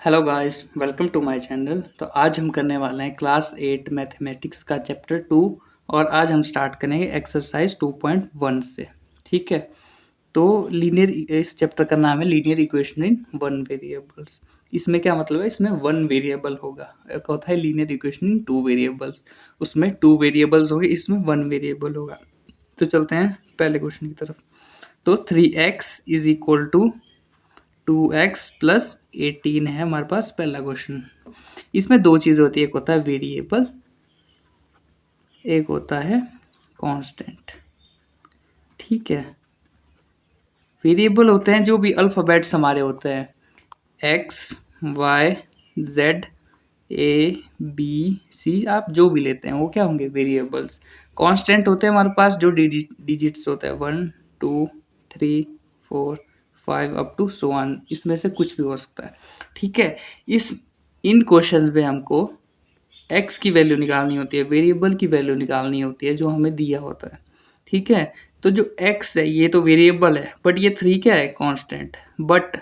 Hello guys, welcome to my channel. तो आज हम करने वाले हैं क्लास 8 मैथमेटिक्स का चैप्टर 2 और आज हम स्टार्ट करेंगे एक्सरसाइज 2.1 से। ठीक है, तो लीनियर इस चैप्टर का नाम है linear equation in one variables. इसमें क्या मतलब है, इसमें वन वेरिएबल होगा। एक होता है linear equation in two variables, उसमें टू वेरिएबल्स होंगे, इसमें वन वेरिएबल होगा। तो चलते हैं पहले क्वेश्चन की तरफ। तो 3x is equal to 2x plus 18 है हमारे पास पहला क्वेश्चन। इसमें दो चीज़ होती है, एक होता है वेरिएबल, एक होता है कांस्टेंट। ठीक है, वेरिएबल होते हैं जो भी अल्फ़ाबेट्स हमारे होते हैं, x y z a b c, आप जो भी लेते हैं वो क्या होंगे, वेरिएबल्स। कांस्टेंट होते हैं हमारे पास जो डिजिट्स होते हैं 1 2 3 4 5 अप टू सो ऑन, इसमें से कुछ भी हो सकता है। ठीक है, इन क्वेश्चंस में हमको x की वैल्यू निकालनी होती है, वेरिएबल की वैल्यू निकालनी होती है जो हमें दिया होता है। ठीक है, तो जो x है ये तो वेरिएबल है, बट ये 3 क्या है, कांस्टेंट। बट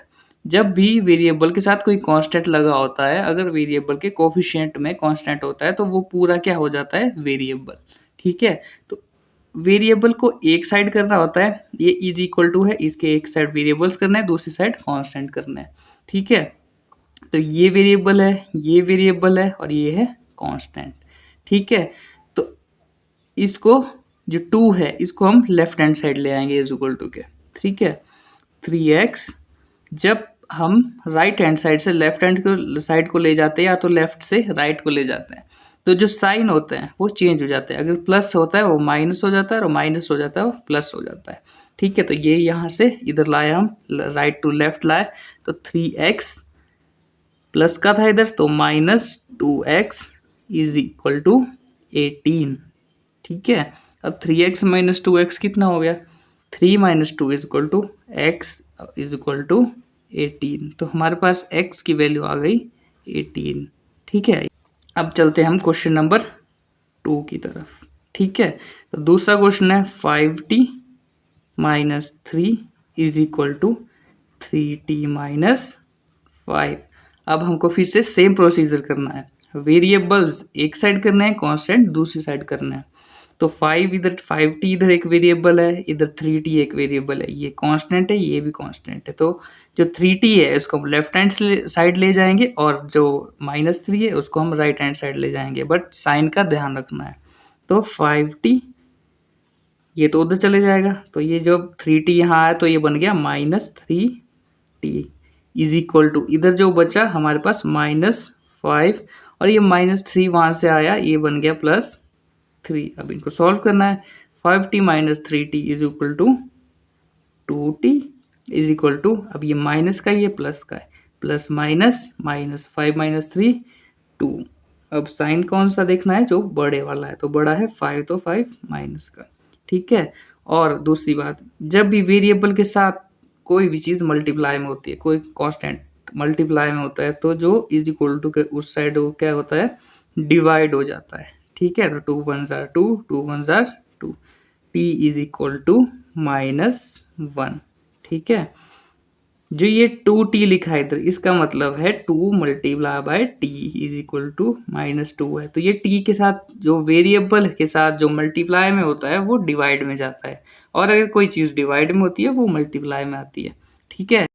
जब भी वेरिएबल के साथ कोई कांस्टेंट लगा होता है, अगर वेरिएबल के कोफिशिएंट में कांस्टेंट होता है तो वो पूरा क्या हो जाता है, वेरिएबल। ठीक है, तो वेरिएबल को एक साइड करना होता है, ये इज इक्वल टू है, इसके एक साइड वेरिएबल्स करना है, दूसरी साइड कांस्टेंट करना है। ठीक है, तो ये वेरिएबल है, ये वेरिएबल है और ये है कांस्टेंट। ठीक है, तो इसको जो 2 है इसको हम लेफ्ट हैंड साइड ले आएंगे इज इक्वल टू के। ठीक है, 3x जब हम राइट हैंड साइड से लेफ्ट हैंड को साइड को ले जाते हैं या तो लेफ्ट से राइट को ले जाते हैं, तो जो साइन होते हैं वो चेंज हो जाते हैं। अगर प्लस होता है वो माइनस हो जाता है और माइनस हो जाता है वो प्लस हो जाता है। ठीक है, तो ये यहाँ से इधर लाए हम, राइट टू लेफ्ट लाए, तो 3x प्लस का था इधर, तो -2x इज इक्वल टू 18। ठीक है, अब 3x माइनस 2x कितना हो गया, 3 minus 2 is equal to x is equal to 18। तो हमारे पास x की वैल्यू आ गई 18। ठीक है, अब चलते हैं हम क्वेश्चन नंबर 2 की तरफ। ठीक है, तो दूसरा क्वेश्चन है 5t minus 3 is equal to 3t minus 5। अब हमको फिर से सेम प्रोसीजर करना है, वेरिएबल्स एक साइड करना है, कांस्टेंट दूसरी साइड करना है। तो 5 इधर 5t इधर एक वेरिएबल है, इधर 3t एक वेरिएबल है, ये कांस्टेंट है, ये भी कांस्टेंट है। तो जो 3t है इसको हम लेफ्ट हैंड साइड ले जाएंगे और जो -3 है उसको हम राइट हैंड साइड ले जाएंगे, बट साइन का ध्यान रखना है। तो 5t ये तो उधर चले जाएगा, तो ये जो 3t यहाँ आया तो ये बन गया -3t इज इक्वल टू, इधर जो बचा हमारे पास -5 और ये -3 वहाँ से आया, ये बन गया +3। अब इनको सॉल्व करना है, 5t minus 3t is equal to 2t is equal to, अब ये माइनस का ये प्लस का है, प्लस माइनस माइनस 5 माइनस 3 2। अब साइन कौन सा देखना है, जो बड़े वाला है, तो बड़ा है 5 तो 5 माइनस का। ठीक है, और दूसरी बात, जब भी वेरिएबल के साथ कोई भी चीज़ मल्टीप्लाई में होती है, कोई कांस्टेंट मल्टीप्लाई में होता है, तो जो इज इक्वल टू के उस साइड वो क्या होता है, डिवाइड हो जाता है। ठीक है, तो 2 1 जार 2 2 1 जार 2, t इज इक्वल टू -1। ठीक है, जो ये 2t लिखा है इधर, इसका मतलब है 2 multiply by t is equal to -2 है। तो ये t के साथ जो वेरिएबल के साथ जो मल्टीप्लाई में होता है वो डिवाइड में जाता है, और अगर कोई चीज़ डिवाइड में होती है वो मल्टीप्लाई में आती है। ठीक है,